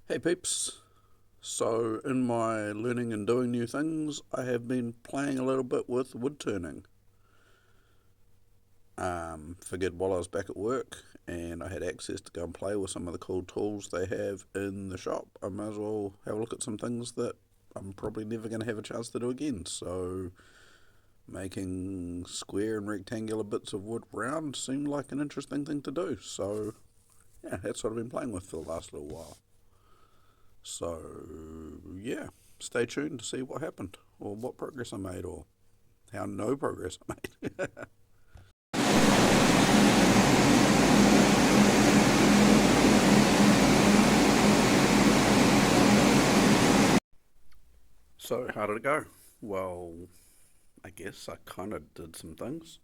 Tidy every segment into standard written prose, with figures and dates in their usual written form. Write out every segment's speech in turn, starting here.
Hey peeps. So, in my learning and doing new things, I have been playing a little bit with wood turning. Figured while I was back at work and I had access to go and play with some of the cool tools they have in the shop, I might as well have a look at some things that I'm probably never going to have a chance to do again. So, making square and rectangular bits of wood round seemed like an interesting thing to do. So, yeah, that's what I've been playing with for the last little while. So, yeah, stay tuned to see what happened, or what progress I made, or how no progress I made. So, how did it go? Well, I guess I kind of did some things.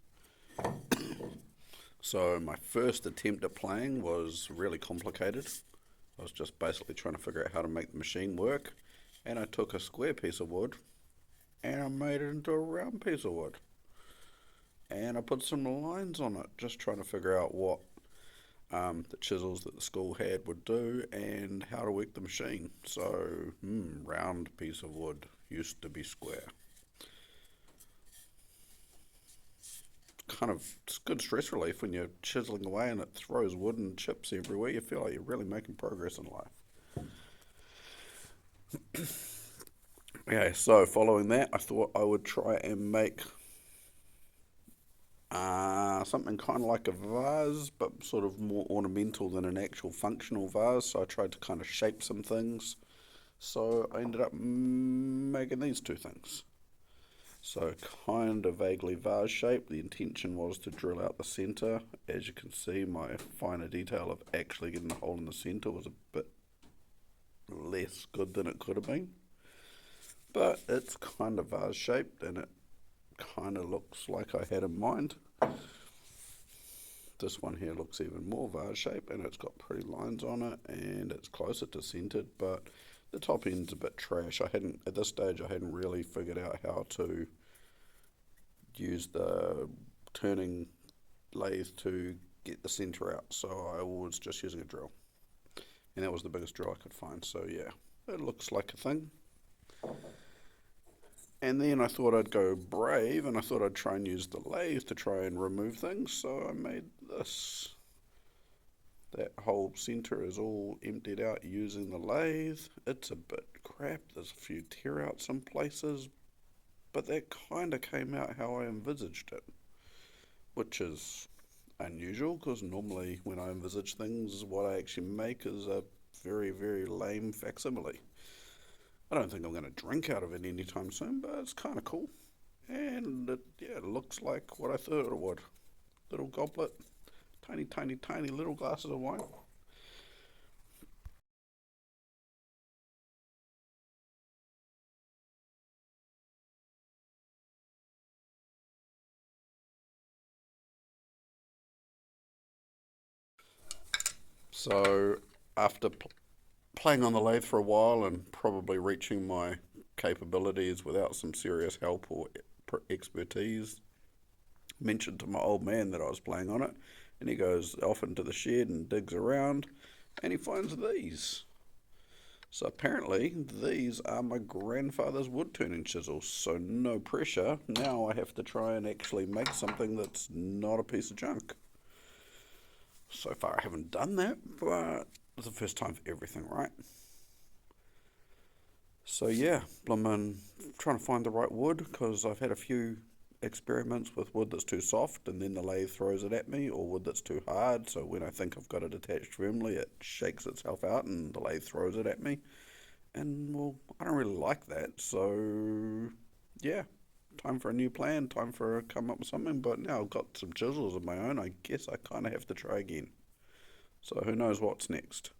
So, my first attempt at playing was really complicated. I was just basically trying to figure out how to make the machine work, and I took a square piece of wood and I made it into a round piece of wood. And I put some lines on it, just trying to figure out what the chisels that the school had would do and how to work the machine. So, round piece of wood used to be square. It's good stress relief when you're chiseling away and it throws wood and chips everywhere. You feel like you're really making progress in life. Okay, so following that, I thought I would try and make something kind of like a vase, but sort of more ornamental than an actual functional vase. So I tried to kind of shape some things. So I ended up making these two things. So kind of vaguely vase shape. The intention was to drill out the centre. As you can see, my finer detail of actually getting a hole in the centre was a bit less good than it could have been. But it's kind of vase shaped and it kind of looks like I had in mind. This one here looks even more vase shape and it's got pretty lines on it and it's closer to centered, but the top end's a bit trash. At this stage I hadn't really figured out how to use the turning lathe to get the center out, so I was just using a drill. And that was the biggest drill I could find, so yeah, it looks like a thing. And then I thought I'd go brave and I thought I'd try and use the lathe to try and remove things, so I made this. That whole centre is all emptied out using the lathe. It's a bit crap, there's a few tear outs in places, but that kind of came out how I envisaged it, which is unusual because normally when I envisage things, what I actually make is a very, very lame facsimile. I don't think I'm going to drink out of it anytime soon, but it's kind of cool. And it looks like what I thought it would. Little goblet, tiny, tiny, tiny little glasses of wine. So after playing on the lathe for a while and probably reaching my capabilities without some serious help or expertise, mentioned to my old man that I was playing on it, and he goes off into the shed and digs around, and he finds these. So apparently these are my grandfather's wood turning chisels. So no pressure. Now I have to try and actually make something that's not a piece of junk. So far I haven't done that, but it's the first time for everything, right? So yeah, I'm trying to find the right wood because I've had a few experiments with wood that's too soft and then the lathe throws it at me, or wood that's too hard, so when I think I've got it attached firmly it shakes itself out and the lathe throws it at me. And well, I don't really like that, so yeah, time for a new plan, time for come up with something. But now I've got some chisels of my own, I guess I kind of have to try again. So who knows what's next.